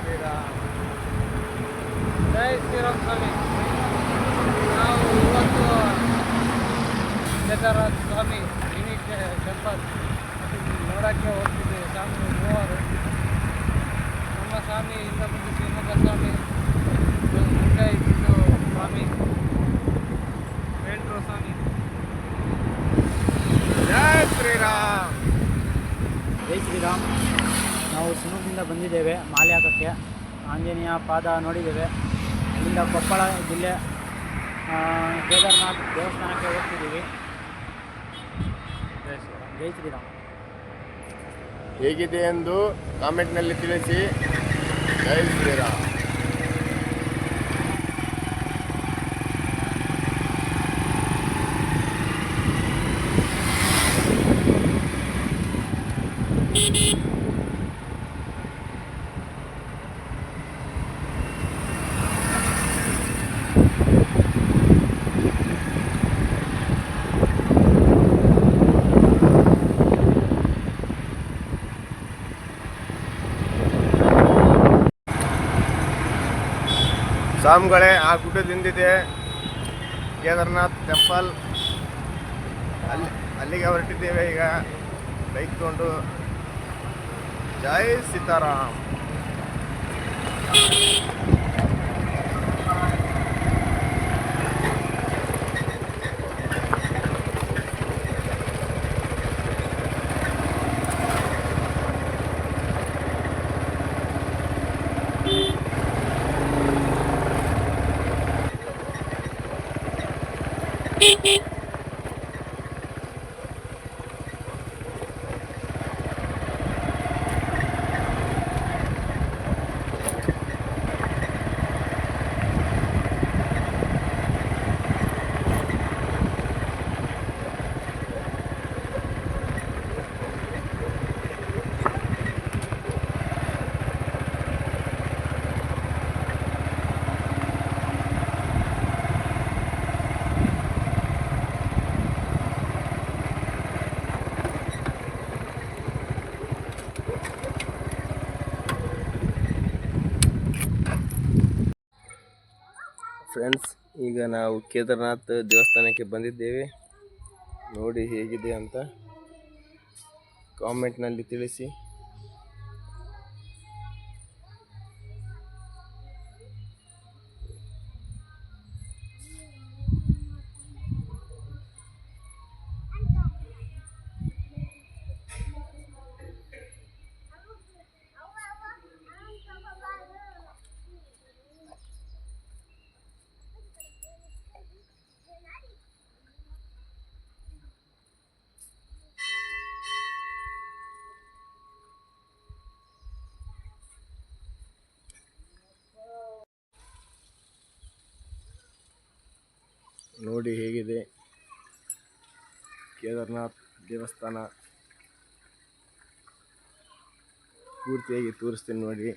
ಶ್ರೀರಾಮ್. ಜೈ ಶ್ರೀರಾಮ್ ಸ್ವಾಮಿ. ನಾವು ಇವತ್ತು ಕೇದಾರನಾಥ ಸ್ವಾಮಿ mini temple ನೋಡೋಕ್ಕೆ ಹೋಗ್ತಿದ್ದೀವಿ. ಸ್ವಾಮಿ ಮೂವರು, ನಮ್ಮ ಸ್ವಾಮಿ ಇಂದ ಬಂದು ಶಿವಮೊಗ್ಗ ಸ್ವಾಮಿ, ಮುಂದೆ ಇದ್ದು ಸ್ವಾಮಿ ವೇಂಟ್ರು ಸ್ವಾಮಿ. ಜೈ ಶ್ರೀರಾಮ್. ಜೈ ಶ್ರೀರಾಮ್. ನಾವು ಶಿವಮೊಗ್ಗದಿಂದ ಬಂದಿದ್ದೇವೆ ಮಾಲೆ ಹಾಕೋಕ್ಕೆ. ಆಂಜನೇಯ ಪಾದ ನೋಡಿದ್ದೇವೆ. ಇಲ್ಲಿಂದ ಕೊಪ್ಪಳ ಜಿಲ್ಲೆ ಕೇದಾರನಾಥ್ ದೇವಸ್ಥಾನಕ್ಕೆ ಹೋಗ್ತಿದ್ದೀವಿ. ಜೈ ಶ್ರೀರಾಮ್. ಜೈ ಶ್ರೀರಾಮ್. ಹೇಗಿದೆ ಎಂದು ಕಾಮೆಂಟ್ನಲ್ಲಿ ತಿಳಿಸಿ. ಜೈ ಶ್ರೀರಾಮ್. ಸ್ವಾಮಿಗಳೇ, ಆ ಗುಡ್ಡದಿಂದಿದೆ ಕೇದಾರನಾಥ್ ಟೆಂಪಲ್. ಅಲ್ಲಿಗೆ ಹೊರಟಿದ್ದೇವೆ ಈಗ ಬೈಕ್ ತಗೊಂಡು. ಜೈ ಸೀತಾರಾಮ್. ಫ್ರೆಂಡ್ಸ್, ಈಗ ನಾವು ಕೇದಾರನಾಥ್ ದೇವಸ್ಥಾನಕ್ಕೆ ಬಂದಿದ್ದೇವೆ. ನೋಡಿ ಹೇಗಿದೆ ಅಂತ ಕಾಮೆಂಟ್ನಲ್ಲಿ ತಿಳಿಸಿ. ನೋಡಿ ಹೇಗಿದೆ ಕೇದಾರನಾಥ್ ದೇವಸ್ಥಾನ. ಪೂರ್ತಿಯಾಗಿ ತೋರಿಸ್ತೀನಿ ನೋಡಿ.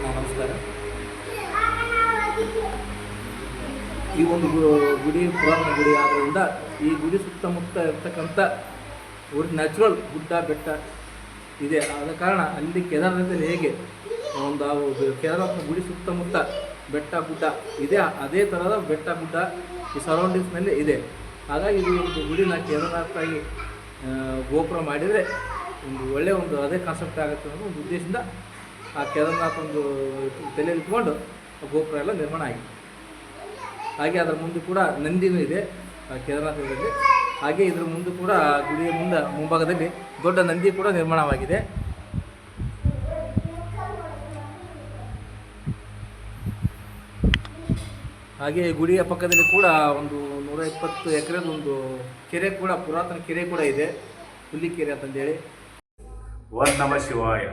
ನಮಸ್ಕಾರ. ಈ ಒಂದು ಗುಡಿ ಪುರಾತನ ಗುಡಿ ಆದ್ದರಿಂದ ಈ ಗುಡಿ ಸುತ್ತಮುತ್ತ ಇರ್ತಕ್ಕಂಥ ಊರಿನ ನ್ಯಾಚುರಲ್ ಗುಡ್ಡ ಬೆಟ್ಟ ಇದೆ. ಆದ ಕಾರಣ ಅಲ್ಲಿ ಕೇದಾರನಾಥದಲ್ಲಿ ಹೇಗೆ ಒಂದು ಕೇದಾರನಾಥನ ಗುಡಿ ಸುತ್ತಮುತ್ತ ಬೆಟ್ಟ ಗುಡ್ಡ ಇದೆ, ಅದೇ ಥರದ ಬೆಟ್ಟ ಗುಡ್ಡ ಈ ಸರೌಂಡಿಂಗ್ಸ್ನಲ್ಲಿ ಇದೆ. ಹಾಗಾಗಿ ಇದು ಒಂದು ಗುಡಿನ ಕೇದಾರನಾಥಾಗಿ ಗೋಪುರ ಮಾಡಿದರೆ ಒಂದು ಒಳ್ಳೆಯ ಒಂದು ಅದೇ ಕಾನ್ಸೆಪ್ಟ್ ಆಗುತ್ತೆ ಅನ್ನೋ ಒಂದು ಉದ್ದೇಶದಿಂದ ಆ ಕೇದಾರನಾಥ ಒಂದು ತಲೆಯಲ್ಲಿ ಇಟ್ಕೊಂಡು ಗೋಪುರ ಎಲ್ಲ ನಿರ್ಮಾಣ ಆಗಿದೆ. ಹಾಗೆ ಅದರ ಮುಂದೆ ಕೂಡ ನಂದಿನೂ ಇದೆ ಕೇದಾರನಾಥದಲ್ಲಿ. ಹಾಗೆ ಇದರ ಮುಂದೆ ಕೂಡ ಗುಡಿಯ ಮುಂಭಾಗದಲ್ಲಿ ದೊಡ್ಡ ನಂದಿ ಕೂಡ ನಿರ್ಮಾಣವಾಗಿದೆ. ಹಾಗೆ ಗುಡಿಯ ಪಕ್ಕದಲ್ಲಿ ಕೂಡ ಒಂದು 120 ಎಕರೆದ ಒಂದು ಕೆರೆ ಕೂಡ, ಪುರಾತನ ಕೆರೆ ಕೂಡ ಇದೆ, ಹುಲ್ಲಿಕೆರೆ ಅಂತಂದೇಳಿ. ಓಂ ನಮಃ ಶಿವಾಯ.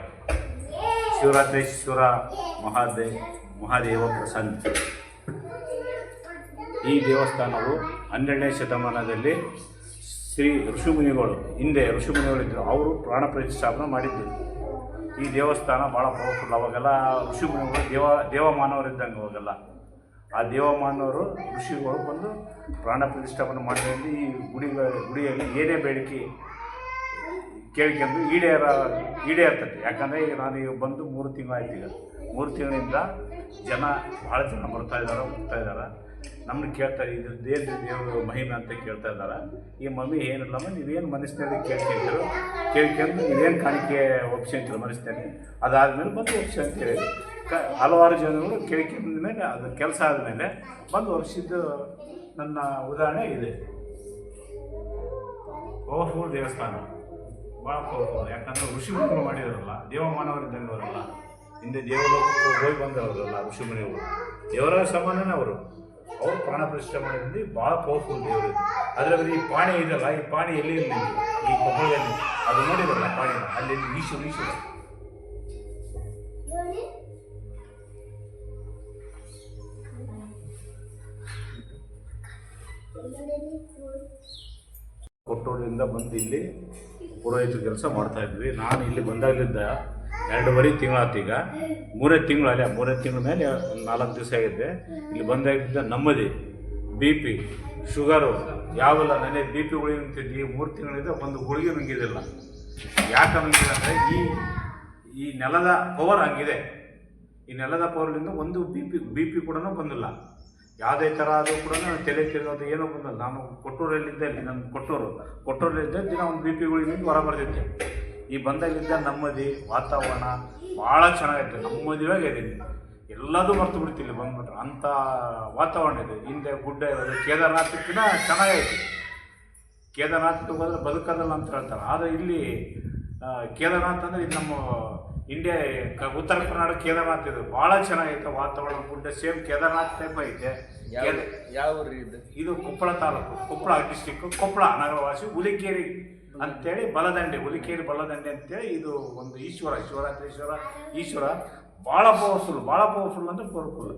ಶಿವರಾತ್ರೀಶ್ವರ ಮಹಾದೇವ ಪ್ರಸನ್ನ. ಈ ದೇವಸ್ಥಾನವು 12ನೇ ಶತಮಾನದಲ್ಲಿ ಶ್ರೀ ಋಷಿಮುನಿಗಳು, ಹಿಂದೆ ಋಷಿಮುನಿಗಳಿದ್ದರು, ಅವರು ಪ್ರಾಣ ಪ್ರತಿಷ್ಠಾಪನೆ ಮಾಡಿದ್ದರು. ಈ ದೇವಸ್ಥಾನ ಭಾಳ ಪವರ್ಫುಲ್. ಅವಾಗೆಲ್ಲ ಋಷಿಮುನಿಗಳು ದೇವಮಾನವರಿದ್ದಂಗೆ ಅವಾಗೆಲ್ಲ. ಆ ದೇವಮಾನವರು ಋಷಿಗಳು ಬಂದು ಪ್ರಾಣ ಪ್ರತಿಷ್ಠಾಪನೆ ಮಾಡಿದಲ್ಲಿ ಈ ಗುಡಿಯಲ್ಲಿ ಏನೇ ಬೇಡಿಕೆ ಕೇಳ್ಕೊಂಡು ಈಡೇರ್ತದೆ. ಯಾಕಂದರೆ ಈಗ ನಾನು ಈಗ ಬಂದು 3 ತಿಂಗಳಾಯ್ತು. ಈಗ 3 ತಿಂಗಳಿಂದ ಭಾಳ ಜನ ಬರ್ತಾ ಇದ್ದಾರೆ, ಹೋಗ್ತಾ ಇದ್ದಾರೆ. ನಮ್ಮನ್ನು ಕೇಳ್ತಾರೆ, ಇದು ದೇವ್ರ ಮಹಿಮೆ ಅಂತ ಕೇಳ್ತಾ ಇದ್ದಾರೆ. ಈ ಮಮ್ಮಿ ಏನಿಲ್ಲಮ್ಮ, ನೀವೇನು ಮನಸ್ಸಿನಲ್ಲಿ ಕೇಳ್ಕೊಂಡು ನೀವೇನು ಕಾಣಿಕೆ ಒಪ್ಸ್ಕೊಂತೀರ ಮನಸ್ಸಿನಲ್ಲಿ, ಅದಾದಮೇಲೆ ಬಂದು ಒಪ್ಸಿ ಅಂತೇಳಿ ಹಲವಾರು ಜನಗಳು ಕೇಳ್ಕೊಂಡ ಮೇಲೆ ಅದು ಕೆಲಸ ಆದಮೇಲೆ ಬಂದು ಒಪ್ಸಿದ್ದು ನನ್ನ ಉದಾಹರಣೆ ಇದೆ. ಪವರ್ಫುಲ್ ದೇವಸ್ಥಾನ, ಭಾಳ ಪವರ್ಫುಲ್. ಯಾಕಂದರೆ ಋಷಿಮುನಿಗಳು ಮಾಡಿದಾರಲ್ಲ, ದೇವಮಾನವರಿದ್ದಂಗೆ ಅವರಲ್ಲ. ಹಿಂದೆ ದೇವಲೋಕಕ್ಕೆ ಹೋಗಿ ಬಂದವರಲ್ಲ ಋಷಿಮುನಿಗಳು, ದೇವರ ಸಮಾನನೇ ಅವರು ಪ್ರಾಣ ಪ್ರತಿಷ್ಠೆ ಮಾಡಿದ್ರಲ್ಲಿ ಭಾಳ ಪವರ್ಫುಲ್ ದೇವರು. ಅದರಲ್ಲಿ ಈ ಪಾಣಿ ಇದೆಯಲ್ಲ, ಈ ಪಾಣಿ ಎಲ್ಲಿ ಇರಲಿ ಈ ಕೊಪ್ಪಳದಲ್ಲಿ ಅದು ನೋಡಿರಲ್ಲ ಪಾಣಿನ, ಅಲ್ಲಿ ಈಶ್ವರ ಕೊಟ್ಟೂರಿಂದ ಬಂದು ಇಲ್ಲಿ ಪುರೋಹಿತ ಕೆಲಸ ಮಾಡ್ತಾಯಿದ್ವಿ. ನಾನು ಇಲ್ಲಿ ಬಂದಾಗಲಿದ್ದ 2.5 ತಿಂಗಳಾಯ್ತು. ಈಗ 3 ತಿಂಗಳು ಅಲ್ಲ, 3 ತಿಂಗಳ ಮೇಲೆ 4 ದಿವಸ ಆಗಿದ್ದೆ. ಇಲ್ಲಿ ಬಂದಾಗಿದ್ದ ನೆಮ್ಮದಿ, BP, ಶುಗರು ಯಾವೆಲ್ಲ ನನಗೆ BP ಗುಳಿಗೆ ನಿಂತಿದ್ದು. ಈ 3 ತಿಂಗಳಿಂದ ಒಂದು ಗುಳಿಗೆ ನುಂಗಿದಿಲ್ಲ. ಯಾಕೆ ನುಂಗಿದೆ ಅಂದರೆ ಈ ನೆಲದ ಪವರ್ ಹಂಗಿದೆ. ಈ ನೆಲದ ಪವರ್ಲಿಂದ ಒಂದು BP ಕೂಡ ಬಂದಿಲ್ಲ. ಯಾವುದೇ ಥರ ಆದರೂ ಕೂಡ ತಲೆ ತಿರುಗೋದು ಏನೋ ಬಂದಿಲ್ಲ. ನಾನು ಕೊಟ್ಟೂರಲ್ಲಿದ್ದೆ, ಅಲ್ಲಿ ನನ್ನ ಕೊಟ್ಟೂರಲ್ಲಿದ್ದೆ, ದಿನ ಒಂದು BP ಗುಳಿಗೆ ಹೊರ ಬರ್ತಿದ್ದೆ. ಈ ಬಂದಾಗಿದ್ದ ನೆಮ್ಮದಿ, ವಾತಾವರಣ ಭಾಳ ಚೆನ್ನಾಗೈತೆ, ನೆಮ್ಮದಿಯಾಗಿ ಇದೆ. ಎಲ್ಲದೂ ಮರ್ತು ಬಿಡ್ತಿಲ್ಲ ಬಂದ್ಬಿಟ್ರೆ, ಅಂಥ ವಾತಾವರಣ ಇದೆ. ಹಿಂದೆ ಗುಡ್ಡ ಇರೋದು, ಕೇದಾರನಾಥಕ್ಕಿಂತ ಚೆನ್ನಾಗೈತೆ. ಕೇದಾರನಾಥಕ್ಕೆ ಹೋದ್ರೆ ಬದುಕೋದಲ್ಲ ಅಂತ ಹೇಳ್ತಾರೆ. ಆದರೆ ಇಲ್ಲಿ ಕೇದಾರನಾಥ ಅಂದರೆ ಇದು ನಮ್ಮ ಇಂಡಿಯಾ ಉತ್ತರ ಕರ್ನಾಟಕ ಕೇದಾರನಾಥ ಇದೆ, ಭಾಳ ಚೆನ್ನಾಗೈತೆ. ವಾತಾವರಣ ಗುಡ್ಡ ಸೇಮ್ ಕೇದಾರನಾಥ ಟೈಪ್ ಐತೆ. ಯಾವ ಇದು ಕೊಪ್ಪಳ ತಾಲೂಕು, ಕೊಪ್ಪಳ ಡಿಸ್ಟಿಕ್ಕು, ಕೊಪ್ಪಳ ನಗರವಾಸಿ, ಹುಲಿಕೇರಿ ಅಂತೇಳಿ ಬಲದಂಡೆ, ಹುಲಿಕೇರಿ ಬಲದಂಡೆ ಅಂತೇಳಿ ಇದು ಒಂದು ಶಿವರಾತ್ರೀಶ್ವರ ಭಾಳ ಪವರ್ಫುಲ್ ಅಂದರೆ ಪವರ್ಫುಲ್.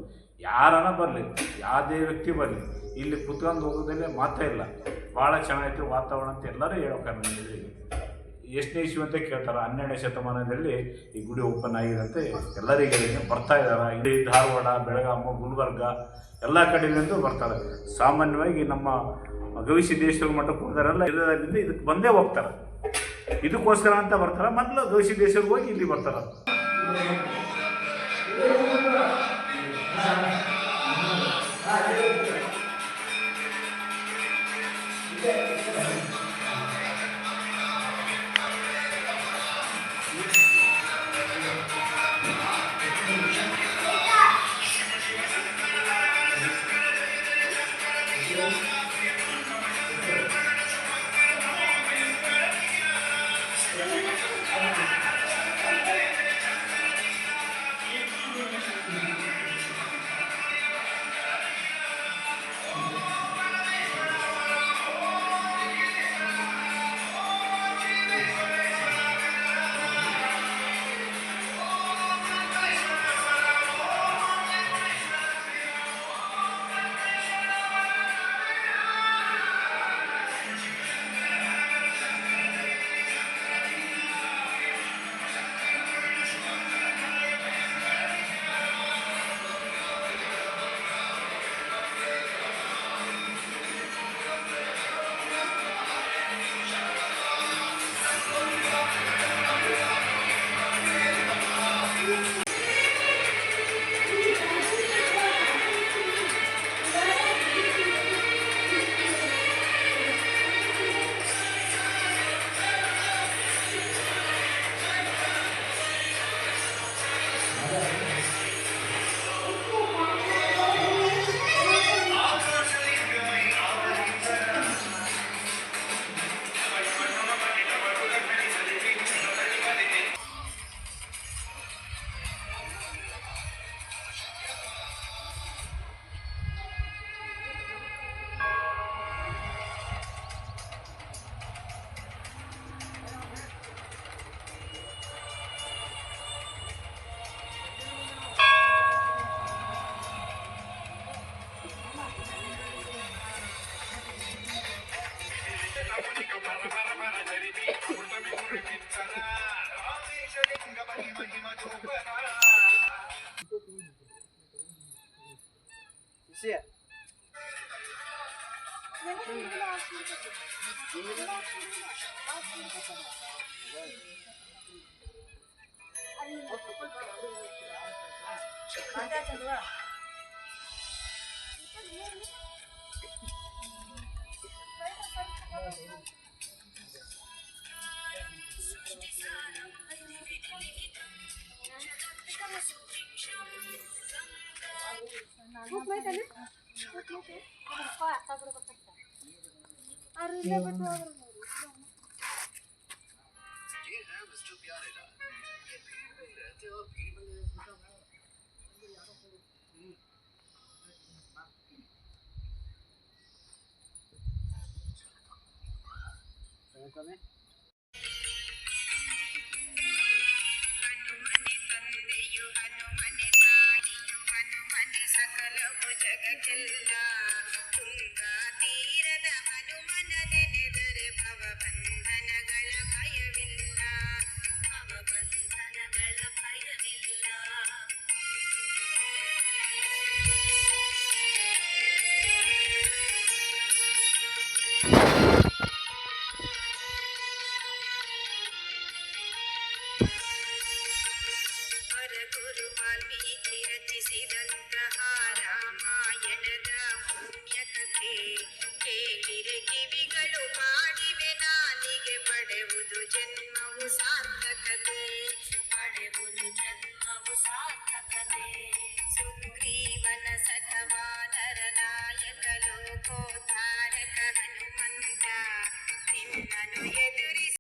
ಯಾರನ್ನ ಬರಲಿ, ಯಾವುದೇ ವ್ಯಕ್ತಿ ಬರಲಿ, ಇಲ್ಲಿ ಕುತ್ಕೊಂಡು ಹೋಗೋದಲ್ಲೇ ಮಾತ್ರ ಇಲ್ಲ. ಭಾಳ ಚೆನ್ನಾಗಿತ್ತು ವಾತಾವರಣ ಅಂತ ಎಲ್ಲರೂ ಹೇಳ್ತಾರೆ. ಎಷ್ಟನೇ ಇಶ್ಯೂ ಅಂತ ಕೇಳ್ತಾರೆ. 12ನೇ ಶತಮಾನದಲ್ಲಿ ಈ ಗುಡಿ ಓಪನ್ ಆಗಿದೆ ಅಂತ ಎಲ್ಲರಿಗೆ ಬರ್ತಾ ಇದ್ದಾರೆ. ಇಲ್ಲಿ ಧಾರವಾಡ, ಬೆಳಗಾವಿ, ಗುಲ್ಬರ್ಗ ಎಲ್ಲ ಕಡೆಯಿಂದ ಬರ್ತಾರೆ. ಸಾಮಾನ್ಯವಾಗಿ ನಮ್ಮ ಗವಿಸಿದ್ದೇಶ್ವರ ಮಠಕ್ಕೆ ಹೋದಾರೆಲ್ಲ ಇರೋದ್ರಿಂದ ಇದಕ್ಕೆ ಬಂದೇ ಹೋಗ್ತಾರೆ. ಇದಕ್ಕೋಸ್ಕರ ಅಂತ ಬರ್ತಾರೆ. ಮೊದಲು ಗವಿಸಿದ್ದೇಶ್ವರಿಗೆ ಹೋಗಿ ಇಲ್ಲಿ ಬರ್ತಾರೆ. ಕೇಳಿರೆ ಕಿವಿಗಳು ಮಾಡಿವೆ ನಾಲಿಗೆ ಪಡೆವುದು ಜನ್ಮವು